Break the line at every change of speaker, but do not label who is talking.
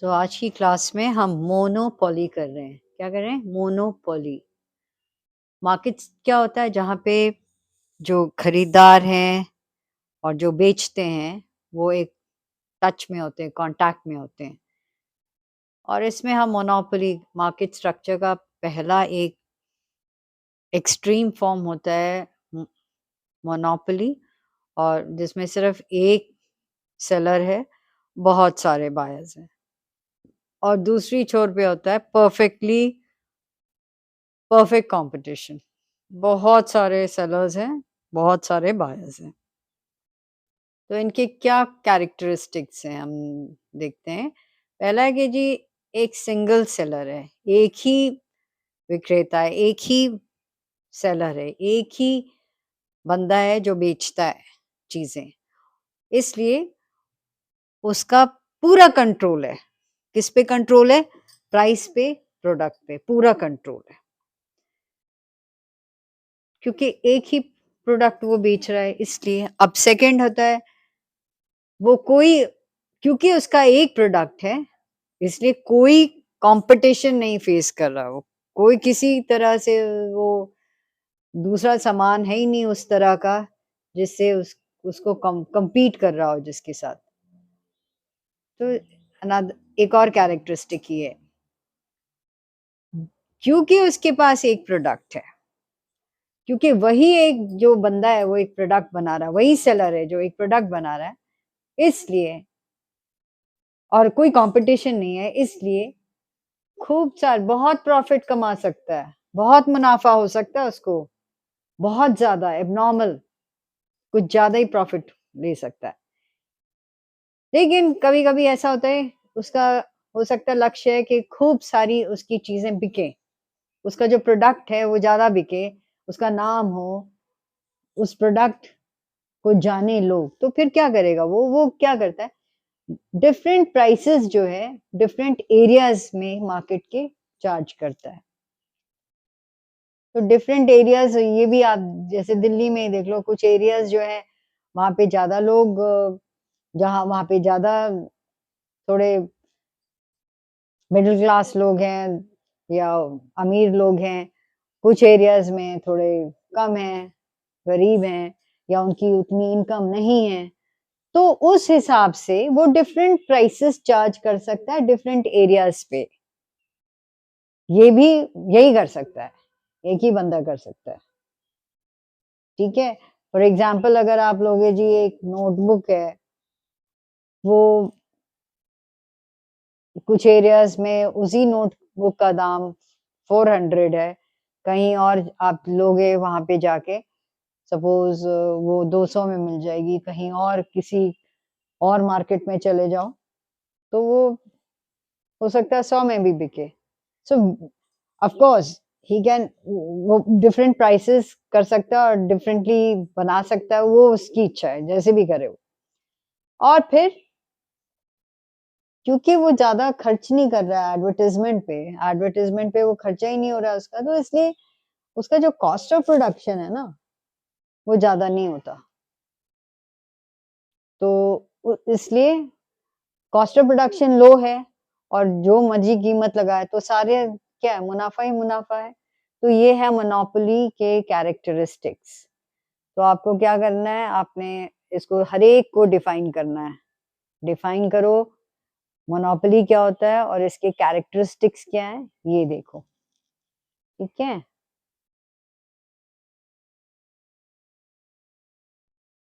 तो आज की क्लास में हम मोनोपोली कर रहे हैं। क्या कर रहे हैं? मोनोपोली। मार्केट्स क्या होता है? जहाँ पे जो खरीदार हैं और जो बेचते हैं, वो एक टच में होते हैं, कॉन्टैक्ट में होते हैं। और इसमें हम मोनोपोली मार्केट स्ट्रक्चर का पहला एक एक्सट्रीम फॉर्म होता है मोनोपोली, और जिसमें सिर्फ एक सेलर है, बहुत सारे बायर्स हैं। और दूसरी छोर पे होता है परफेक्ट कंपटीशन। बहुत सारे सेलर्स हैं, बहुत सारे बायर्स हैं। तो इनके क्या कैरेक्टरिस्टिक्स हैं हम देखते हैं। पहला है कि जी एक सिंगल सेलर है, एक ही विक्रेता है, एक ही सेलर है, एक ही बंदा है जो बेचता है चीज़ें। इसलिए उसका पूरा कंट्रोल है। किस पे कंट्रोल है? प्राइस पे, प्रोडक्ट पे पूरा कंट्रोल है। क्योंकि एक ही प्रोडक्ट वो बेच रहा है इसलिए। अब सेकंड होता है वो कोई, क्योंकि उसका एक प्रोडक्ट है इसलिए कोई कंपटीशन नहीं फेस कर रहा, वो कोई किसी तरह से वो दूसरा सामान है ही नहीं उस तरह का जिससे उसको compete कर रहा हो जिसके साथ। तो एक और कैरेक्टरिस्टिक ये है, क्योंकि उसके पास एक प्रोडक्ट है, क्योंकि वही एक जो बंदा है वो एक प्रोडक्ट बना रहा है, वही सेलर है जो एक प्रोडक्ट बना रहा है, इसलिए और कोई कंपटीशन नहीं है, इसलिए खूब सार बहुत प्रॉफिट कमा सकता है, बहुत मुनाफा हो सकता है उसको, बहुत ज़्यादा एब्नॉर्मल, कुछ ज़्यादा ही प्रॉफिट ले सकता है। लेकिन कभी-कभी ऐसा होता है, उसका हो सकता है लक्ष्य है कि खूब सारी उसकी चीज़ें बिकें, उसका जो प्रोडक्ट है वो ज़्यादा बिके, उसका नाम हो, उस प्रोडक्ट को जाने लोग, तो फिर क्या करेगा वो क्या करता है, डिफरेंट प्राइसेस जो है डिफरेंट एरियाज़ में मार्केट के चार्ज करता है। तो डिफरेंट एरियाज ये भी आप जैसे दिल्ली में ही देख लो, कुछ एरियाज जो है वहाँ पे ज़्यादा लोग जहाँ वहाँ पे ज़्यादा थोड़े मिडिल क्लास लोग हैं या अमीर लोग हैं, कुछ एरियाज में थोड़े कम हैं, गरीब हैं या उनकी उतनी इनकम नहीं है। तो उस हिसाब से वो डिफरेंट प्राइसेस चार्ज कर सकता है डिफरेंट एरियाज पे। ये भी यही कर सकता है, एक ही बंदा कर सकता है। ठीक है? फॉर एग्ज़ाम्पल अगर आप लोगे जी एक नोटबुक है, वो कुछ एरियाज़ में उसी नोटबुक का दाम 400 है, कहीं और आप लोगे वहाँ पे जाके सपोज़ वो 200 में मिल जाएगी, कहीं और किसी और मार्केट में चले जाओ, तो वो हो सकता है 100 में भी बिके। सो ऑफ कोर्स ही कैन वो डिफरेंट प्राइसेस कर सकता है और डिफरेंटली बना सकता है, वो उसकी इच्छा है, जैसे भी करे वो। और फिर क्योंकि वो ज़्यादा खर्च नहीं कर रहा है एडवर्टाइज़मेंट पे वो खर्चा ही नहीं हो रहा है उसका, तो इसलिए उसका जो कॉस्ट ऑफ प्रोडक्शन है ना, वो ज़्यादा नहीं होता। तो इसलिए कॉस्ट ऑफ प्रोडक्शन लो है और जो मर्ज़ी कीमत लगाए तो सारे क्या है, मुनाफ़ा ही मुनाफ़ा है। तो ये है मोनोपोली के कैरेक्टरिस्टिक्स। तो आपको क्या करना है, आपने इसको हर एक को डिफ़ाइन करना है। डिफ़ाइन करो मोनोपोली क्या होता है और इसके कैरेक्टरिस्टिक्स क्या हैं, ये देखो। ठीक है?